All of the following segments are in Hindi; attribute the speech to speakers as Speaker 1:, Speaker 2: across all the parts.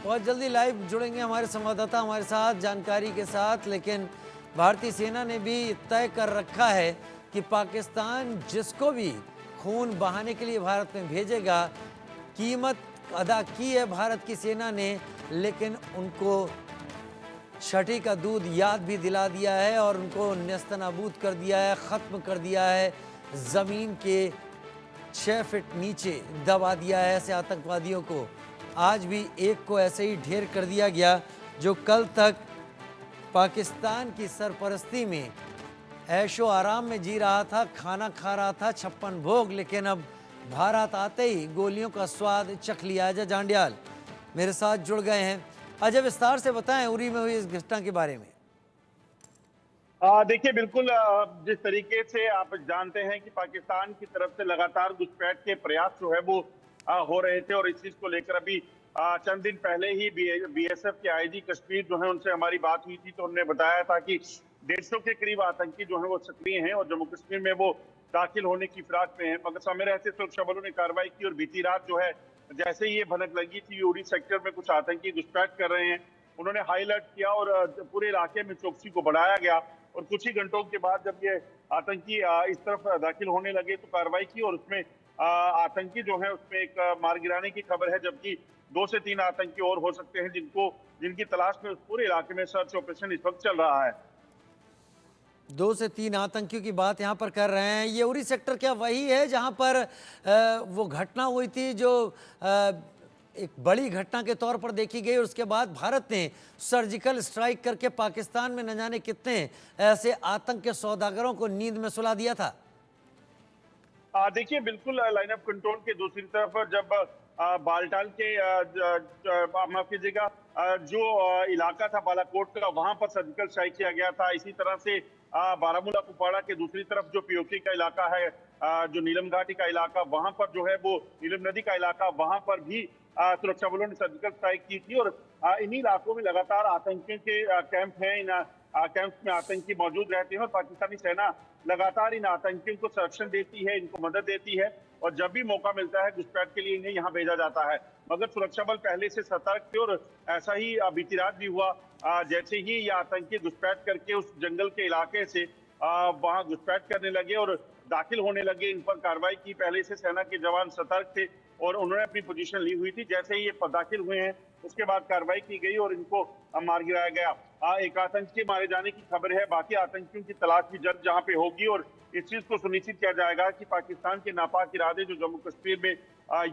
Speaker 1: बहुत जल्दी लाइव जुड़ेंगे हमारे संवाददाता हमारे साथ जानकारी के साथ। लेकिन भारतीय सेना ने भी तय कर रखा है कि पाकिस्तान जिसको भी खून बहाने के लिए भारत में भेजेगा, कीमत अदा की है भारत की सेना ने, लेकिन उनको छठी का दूध याद भी दिला दिया है और उनको नेस्तनाबूद कर दिया है, ख़त्म कर दिया है, ज़मीन के 6 फीट नीचे दबा दिया है ऐसे आतंकवादियों को। आज भी एक को ऐसे ही ढेर कर दिया गया जो कल तक पाकिस्तान की सरपरस्ती में ऐशो आराम में जी रहा था, खाना खा रहा था 56 भोग, लेकिन अब भारत आते ही गोलियों का स्वाद चख लिया। अजय जांडियाल मेरे साथ जुड़ गए हैं। अजय, विस्तार से बताएं उरी में हुई इस घटना के बारे में।
Speaker 2: देखिए बिल्कुल, जिस तरीके से आप जानते हैं कि पाकिस्तान की तरफ से लगातार घुसपैठ के प्रयास जो है वो हो रहे थे और इस चीज को लेकर अभी चंद दिन पहले ही बीएसएफ के आईजी कश्मीर जो है उनसे हमारी बात हुई थी, तो उन्होंने बताया था कि 150 के करीब आतंकी जो है वो सक्रिय हैं और जम्मू कश्मीर में वो दाखिल होने की फिराक में है। मगर समय रहते सुरक्षा बलों ने कार्रवाई की और बीती रात जो है जैसे ही ये भनक लगी थी उरी सेक्टर में कुछ आतंकी घुसपैठ कर रहे हैं, उन्होंने हाई अलर्ट किया और पूरे इलाके में चौकसी को बढ़ाया गया और कुछ ही घंटों के बाद जब ये आतंकी इस तरफ दाखिल होने लगे तो कार्रवाई की और उसमें आतंकी जो है उसमें एक मार गिराने की खबर है, जबकि 2 से 3 आतंकी और हो सकते हैं जिनकी तलाश में उस पूरे इलाके में सर्च ऑपरेशन इस वक्त चल रहा है।
Speaker 1: 2 से 3 आतंकियों की बात यहाँ पर कर रहे हैं। ये उरी सेक्टर क्या वही है जहाँ पर वो घटना हुई थी जो एक बड़ी घटना के तौर पर देखी गई और उसके बाद भारत ने सर्जिकल स्ट्राइक करके पाकिस्तान में न जाने कितने ऐसे आतंक के सौदागरों को नींद में सुला दिया था?
Speaker 2: देखिए बिल्कुल, लाइन ऑफ कंट्रोल के दूसरी तरफ जब बालटाल के माफ कीजिएगा, जो इलाका था बालाकोट का, वहां पर सर्जिकल स्ट्राइक किया गया था। इसी तरह से बारामूला कुपवाड़ा के दूसरी तरफ जो पीओके का इलाका है, जो नीलम घाटी का इलाका, वहां पर जो है वो नीलम नदी का इलाका, वहां पर भी सुरक्षा बलों ने सर्जिकल स्ट्राइक की थी और इन्हीं इलाकों में लगातार आतंकियों के कैंप हैं। इन कैंप में आतंकी मौजूद रहते हैं और पाकिस्तानी सेना लगातार इन आतंकियों को संरक्षण देती है, इनको मदद देती है और जब भी मौका मिलता है घुसपैठ के लिए इन्हें यहाँ भेजा जाता है। मगर सुरक्षा बल पहले से सतर्क थे और ऐसा ही बीती रात भी हुआ। जैसे ही ये आतंकी घुसपैठ करके उस जंगल के इलाके से वहां घुसपैठ करने लगे और दाखिल होने लगे, इन पर कार्रवाई की। पहले से सेना के जवान सतर्क थे और उन्होंने अपनी पोजीशन ली हुई थी। जैसे ही ये दाखिल हुए हैं उसके बाद कार्रवाई की गई और इनको मार गिराया गया। एक आतंकी मारे जाने की खबर है, बाकी आतंकियों की तलाश भी जल्द जहां पे होगी और इस चीज को सुनिश्चित किया जाएगा कि पाकिस्तान के नापाक इरादे जो जम्मू कश्मीर में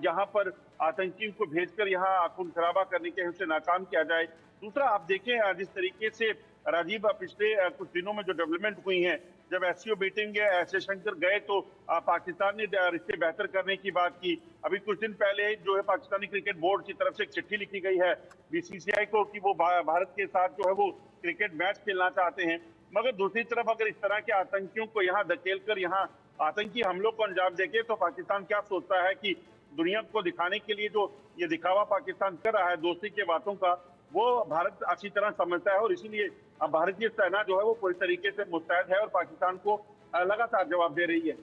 Speaker 2: यहाँ पर आतंकियों को भेजकर यहाँ खून खराबा करने के उसे नाकाम किया जाए। दूसरा, आप देखें जिस तरीके से राजीव पिछले कुछ दिनों में जो डेवलपमेंट हुई है, जब एससीओ मीटिंग जयशंकर गए तो पाकिस्तान ने रिश्ते बेहतर करने की बात की। अभी कुछ दिन पहले जो है पाकिस्तानी क्रिकेट बोर्ड की तरफ से एक चिट्ठी लिखी गई है बीसीसीआई को कि वो भारत के साथ जो है वो क्रिकेट मैच खेलना चाहते हैं। मगर दूसरी तरफ अगर इस तरह के आतंकियों को यहाँ धकेल कर यहाँ आतंकी हमलों को अंजाम देके तो पाकिस्तान क्या सोचता है कि दुनिया को दिखाने के लिए जो ये दिखावा पाकिस्तान कर रहा है दोस्ती के बातों का, वो भारत अच्छी तरह समझता है और इसीलिए भारतीय सेना जो है वो पूरी तरीके से मुस्तैद है और पाकिस्तान को लगातार जवाब दे रही है।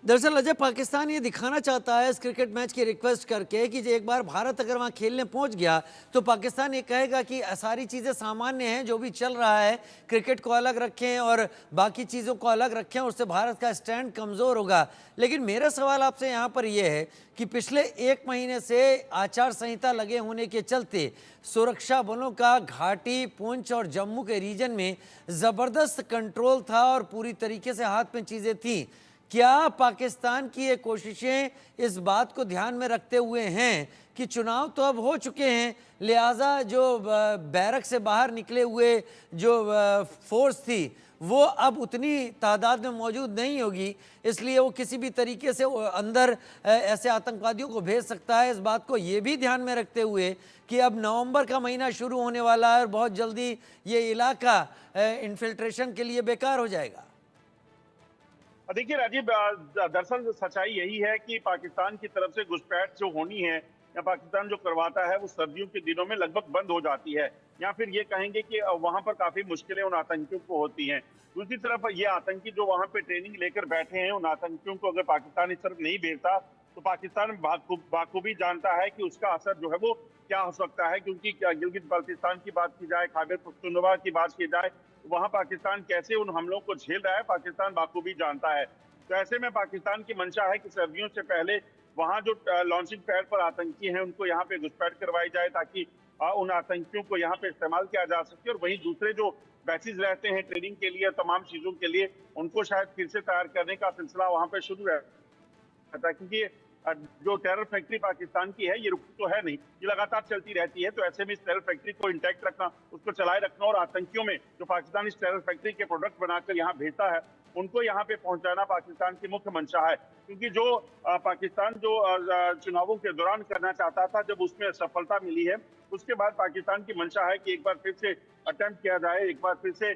Speaker 1: दरअसल अजय, पाकिस्तान ये दिखाना चाहता है इस क्रिकेट मैच की रिक्वेस्ट करके कि एक बार भारत अगर वहाँ खेलने पहुँच गया तो पाकिस्तान ये कहेगा कि सारी चीज़ें सामान्य हैं, जो भी चल रहा है क्रिकेट को अलग रखें और बाकी चीज़ों को अलग रखें, उससे भारत का स्टैंड कमज़ोर होगा। लेकिन मेरा सवाल आपसे यहाँ पर यह है कि पिछले 1 महीने से आचार संहिता लगे होने के चलते सुरक्षा बलों का घाटी, पुंछ और जम्मू के रीजन में ज़बरदस्त कंट्रोल था और पूरी तरीके से हाथ में चीज़ें थीं। क्या पाकिस्तान की ये कोशिशें इस बात को ध्यान में रखते हुए हैं कि चुनाव तो अब हो चुके हैं, लिहाजा जो बैरक से बाहर निकले हुए जो फोर्स थी वो अब उतनी तादाद में मौजूद नहीं होगी, इसलिए वो किसी भी तरीके से अंदर ऐसे आतंकवादियों को भेज सकता है? इस बात को ये भी ध्यान में रखते हुए कि अब नवंबर का महीना शुरू होने वाला है और बहुत जल्दी ये इलाका इन्फिल्ट्रेशन के लिए बेकार हो जाएगा।
Speaker 2: देखिए राजीव, दरअसल सच्चाई यही है कि पाकिस्तान की तरफ से घुसपैठ जो होनी है या पाकिस्तान जो करवाता है वो सर्दियों के दिनों में लगभग बंद हो जाती है, या फिर ये कहेंगे कि वहां पर काफी मुश्किलें उन आतंकियों को होती हैं। दूसरी तरफ ये आतंकी जो वहां पे ट्रेनिंग लेकर बैठे हैं, उन आतंकियों को अगर पाकिस्तान इस तरफ नहीं भेजता तो पाकिस्तान बाखूबी जानता है कि उसका असर जो है वो क्या हो सकता है, क्योंकि गिलगित बाल्टिस्तान की बात की जाए, खैबर पख्तूनख्वा की बात की जाए, वहां पाकिस्तान कैसे उन हमलों को झेल रहा है, पाकिस्तान बाखूबी जानता है। तो ऐसे में पाकिस्तान की मंशा है कि सर्दियों से पहले वहां जो लॉन्चिंग पैड पर आतंकी हैं उनको यहाँ पे घुसपैठ करवाई जाए, ताकि उन आतंकियों को यहाँ पे इस्तेमाल किया जा सके, और वहीं दूसरे जो बैचेज रहते हैं ट्रेनिंग के लिए, तमाम चीजों के लिए, उनको शायद फिर से तैयार करने का सिलसिला वहां पे शुरू रहता है। क्योंकि जो टेरर फैक्ट्री पाकिस्तान की है ये रुकती तो है नहीं, ये लगातार चलती रहती है। तो ऐसे में इस टेरर फैक्ट्री को इंटैक्ट रखना, उसको चलाए रखना, और आतंकियों में जो पाकिस्तान इस टेरर फैक्ट्री के प्रोडक्ट बनाकर यहाँ भेजता है उनको यहाँ पे पहुंचाना पाकिस्तान की मुख्य मंशा है। क्योंकि जो पाकिस्तान जो चुनावों के दौरान करना चाहता था, जब उसमें सफलता मिली है, उसके बाद पाकिस्तान की मंशा है कि एक बार फिर से अटेम्प्ट किया जाए, एक बार फिर से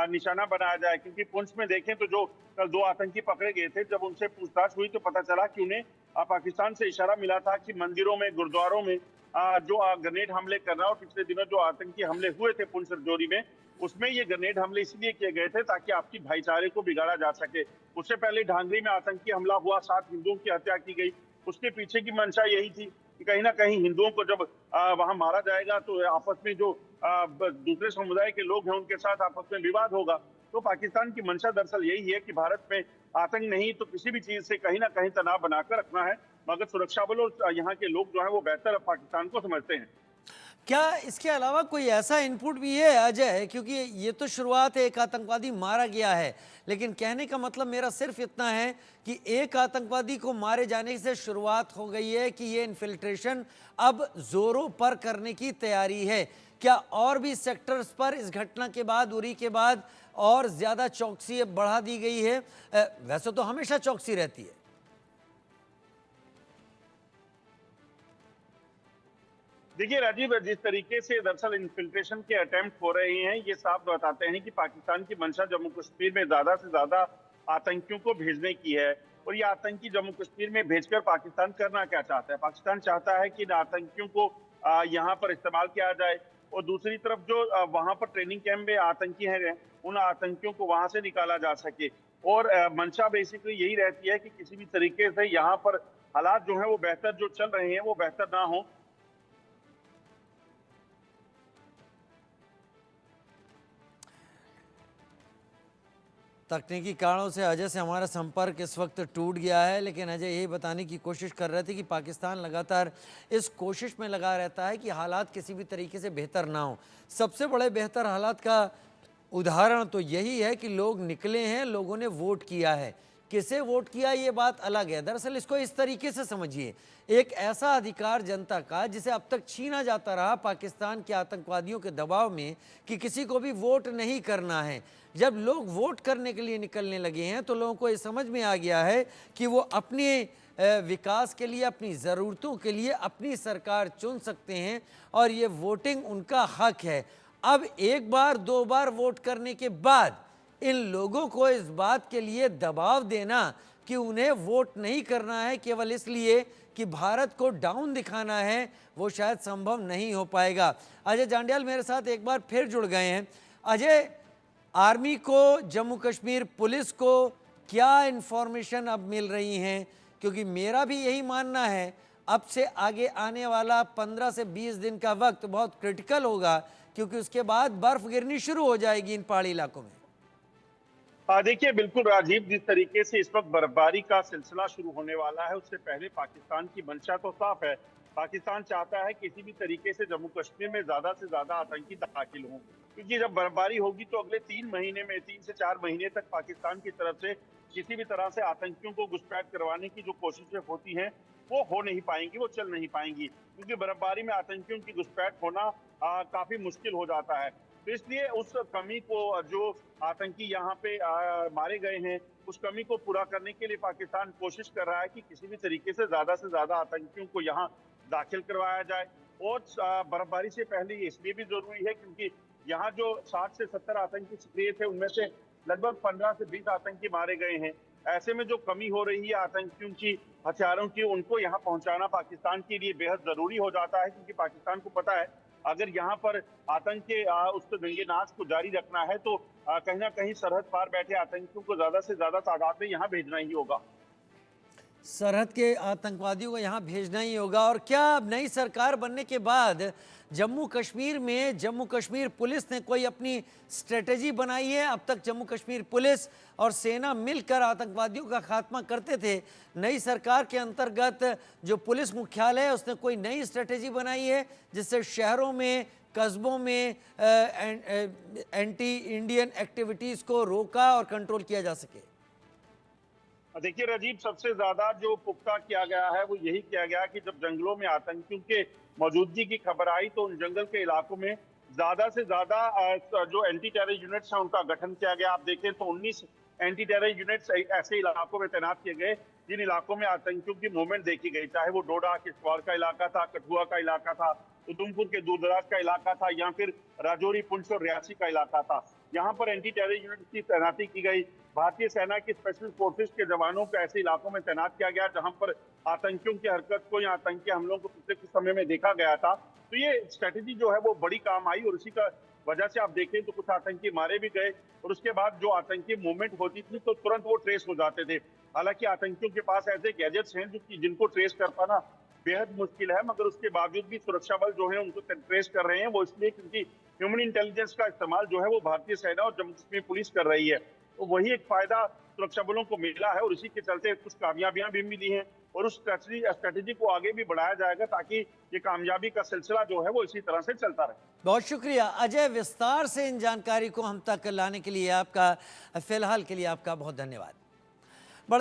Speaker 2: निशाना बनाया जाए। क्योंकि पुंछ में देखें तो जो कल 2 आतंकी पकड़े गए थे, जब उनसे पूछताछ हुई तो पता चला कि उन्हें पाकिस्तान से इशारा मिला था कि मंदिरों में, गुरुद्वारों में जो ग्रेनेड हमले करना, और पिछले दिनों जो आतंकी हमले हुए थे पुंछ रजौरी में, उसमें ये ग्रेनेड हमले इसलिए किए गए थे ताकि आपसी भाईचारे को बिगाड़ा जा सके। उससे पहले ढांगरी में आतंकी हमला हुआ, 7 हिंदुओं की हत्या की गई। उसके पीछे की मंशा यही थी कि कहीं ना कहीं हिंदुओं को जब वहां मारा जाएगा तो आपस में जो दूसरे समुदाय के लोग हैं उनके साथ आपस में विवाद होगा। तो पाकिस्तान की मंशा दरअसल यही है कि भारत में आतंक नहीं तो किसी भी चीज से कहीं ना कहीं तनाव बनाकर रखना है, मगर सुरक्षा बलों और यहाँ के लोग जो है वो बेहतर पाकिस्तान को समझते हैं।
Speaker 1: क्या इसके अलावा कोई ऐसा इनपुट भी है अजय, क्योंकि ये तो शुरुआत है, एक आतंकवादी मारा गया है, लेकिन कहने का मतलब मेरा सिर्फ इतना है कि एक आतंकवादी को मारे जाने से शुरुआत हो गई है कि ये इन्फिल्ट्रेशन अब जोरों पर करने की तैयारी है। क्या और भी सेक्टर्स पर इस घटना के बाद, उरी के बाद, और ज्यादा चौकसी बढ़ा दी गई है? वैसे तो हमेशा चौकसी रहती है।
Speaker 2: देखिए राजीव, जिस तरीके से दरअसल इन्फिल्ट्रेशन के अटेम्प्ट हो रहे हैं, ये साफ बताते हैं कि पाकिस्तान की मंशा जम्मू कश्मीर में ज्यादा से ज्यादा आतंकियों को भेजने की है। और ये आतंकी जम्मू कश्मीर में भेजकर पाकिस्तान करना क्या चाहता है? पाकिस्तान चाहता है कि इन आतंकियों को यहाँ पर इस्तेमाल किया जाए, और दूसरी तरफ जो वहां पर ट्रेनिंग कैंप में आतंकी हैं, उन आतंकियों को वहां से निकाला जा सके। और मंशा बेसिकली यही रहती है कि किसी भी तरीके से यहाँ पर हालात जो है वो बेहतर जो चल रहे हैं वो बेहतर ना हो।
Speaker 1: तकनीकी कारणों से अजय से हमारा संपर्क इस वक्त टूट गया है, लेकिन अजय यही बताने की कोशिश कर रहे थे कि पाकिस्तान लगातार इस कोशिश में लगा रहता है कि हालात किसी भी तरीके से बेहतर ना हो। सबसे बड़े बेहतर हालात का उदाहरण तो यही है कि लोग निकले हैं, लोगों ने वोट किया है। किसे वोट किया ये बात अलग है। दरअसल इसको इस तरीके से समझिए, एक ऐसा अधिकार जनता का जिसे अब तक छीना जाता रहा पाकिस्तान के आतंकवादियों के दबाव में कि किसी को भी वोट नहीं करना है। जब लोग वोट करने के लिए निकलने लगे हैं तो लोगों को ये समझ में आ गया है कि वो अपने विकास के लिए, अपनी ज़रूरतों के लिए अपनी सरकार चुन सकते हैं, और ये वोटिंग उनका हक है। अब एक बार, 2 बार वोट करने के बाद इन लोगों को इस बात के लिए दबाव देना कि उन्हें वोट नहीं करना है केवल इसलिए कि भारत को डाउन दिखाना है, वो शायद संभव नहीं हो पाएगा। अजय जांडियाल मेरे साथ एक बार फिर जुड़ गए हैं। अजय, आर्मी को, जम्मू कश्मीर पुलिस को क्या इन्फॉर्मेशन अब मिल रही हैं? क्योंकि मेरा भी यही मानना है अब से आगे आने वाला 15 से 20 दिन का वक्त बहुत क्रिटिकल होगा, क्योंकि उसके बाद बर्फ गिरनी शुरू हो जाएगी इन पहाड़ी इलाकों में।
Speaker 2: देखिए बिल्कुल राजीव, जिस तरीके से इस वक्त बर्फबारी का सिलसिला शुरू होने वाला है, उससे पहले पाकिस्तान की मंशा तो साफ है। पाकिस्तान चाहता है किसी भी तरीके से जम्मू कश्मीर में ज्यादा से ज्यादा आतंकी दाखिल हों, क्योंकि जब बर्फबारी होगी तो अगले 3 महीने में, 3 से 4 महीने तक पाकिस्तान की तरफ से किसी भी तरह से आतंकियों को घुसपैठ करवाने की जो कोशिशें होती हैं वो हो नहीं पाएंगी, वो चल नहीं पाएंगी, क्योंकि बर्फबारी में आतंकियों की घुसपैठ होना काफी मुश्किल हो जाता है। तो इसलिए उस कमी को, जो आतंकी यहाँ पे मारे गए हैं, उस कमी को पूरा करने के लिए पाकिस्तान कोशिश कर रहा है कि किसी भी तरीके से ज्यादा आतंकियों को यहाँ दाखिल करवाया जाए। और बर्फबारी से पहले ये इसलिए भी जरूरी है क्योंकि यहाँ जो 60 से 70 आतंकी सक्रिय थे, उनमें से लगभग 15 से 20 आतंकी मारे गए हैं। ऐसे में जो कमी हो रही है आतंकियों की, हथियारों की, उनको यहाँ पहुंचाना पाकिस्तान के लिए बेहद जरूरी हो जाता है, क्योंकि पाकिस्तान को पता है अगर यहाँ पर आतंक के उस दंगे नाच को जारी रखना है तो कहीं ना कहीं सरहद पार बैठे आतंकियों को ज्यादा से ज्यादा तादाद में यहाँ भेजना ही होगा।
Speaker 1: सरहद के आतंकवादियों को यहाँ भेजना ही होगा। और क्या अब नई सरकार बनने के बाद जम्मू कश्मीर में जम्मू कश्मीर पुलिस ने कोई अपनी स्ट्रेटेजी बनाई है? अब तक जम्मू कश्मीर पुलिस और सेना मिलकर आतंकवादियों का खात्मा करते थे। नई सरकार के अंतर्गत जो पुलिस मुख्यालय है उसने कोई नई स्ट्रेटेजी बनाई है जिससे शहरों में, कस्बों में एंटी इंडियन एक्टिविटीज़ को रोका और कंट्रोल किया जा सके?
Speaker 2: देखिए राजीव, सबसे ज्यादा जो पुख्ता किया गया है वो यही किया गया कि जब जंगलों में आतंकियों के मौजूदगी की खबर आई तो उन जंगल के इलाकों में ज्यादा से ज्यादा जो एंटी टेरर यूनिट्स हैं उनका गठन किया गया। आप देखें तो 19 एंटी टेरर यूनिट्स ऐसे इलाकों में तैनात किए गए जिन इलाकों में आतंकियों की मूवमेंट देखी गई, चाहे वो डोडा किश्तवाड़ का इलाका था, कठुआ का इलाका था, उधमपुर के दूरदराज का इलाका था, या फिर राजौरी, पुंछ और रियासी का इलाका था। यहाँ पर एंटी टेरर यूनिट की तैनाती की गई। भारतीय सेना की स्पेशल फोर्सेस के जवानों को ऐसे इलाकों में तैनात किया गया जहां पर आतंकियों की हरकत को या आतंकी हमलों को पिछले कुछ समय में देखा गया था। तो ये स्ट्रेटेजी जो है वो बड़ी काम आई और इसी का वजह से आप देखें तो कुछ आतंकी मारे भी गए और उसके बाद जो आतंकी मूवमेंट होती थी तो तुरंत वो ट्रेस हो जाते थे। हालांकि आतंकियों के पास ऐसे गैजेट्स हैं जिनको ट्रेस कर पाना बेहद मुश्किल है, मगर उसके बावजूद भी सुरक्षा बल जो है उनको ट्रेस कर रहे हैं। वो इसलिए क्योंकि ह्यूमन इंटेलिजेंस का इस्तेमाल जो है वो भारतीय सेना और जम्मू कश्मीर पुलिस कर रही है। तो वही एक फायदा सुरक्षा बलों को मिला है और इसी के चलते कुछ कामयाबियां भी मिली हैं और उस स्ट्रेटेजी को आगे भी बढ़ाया जाएगा ताकि ये कामयाबी का सिलसिला जो है वो इसी तरह से चलता रहे।
Speaker 1: बहुत शुक्रिया अजय, विस्तार से इन जानकारी को हम तक लाने के लिए आपका, फिलहाल के लिए आपका बहुत धन्यवाद।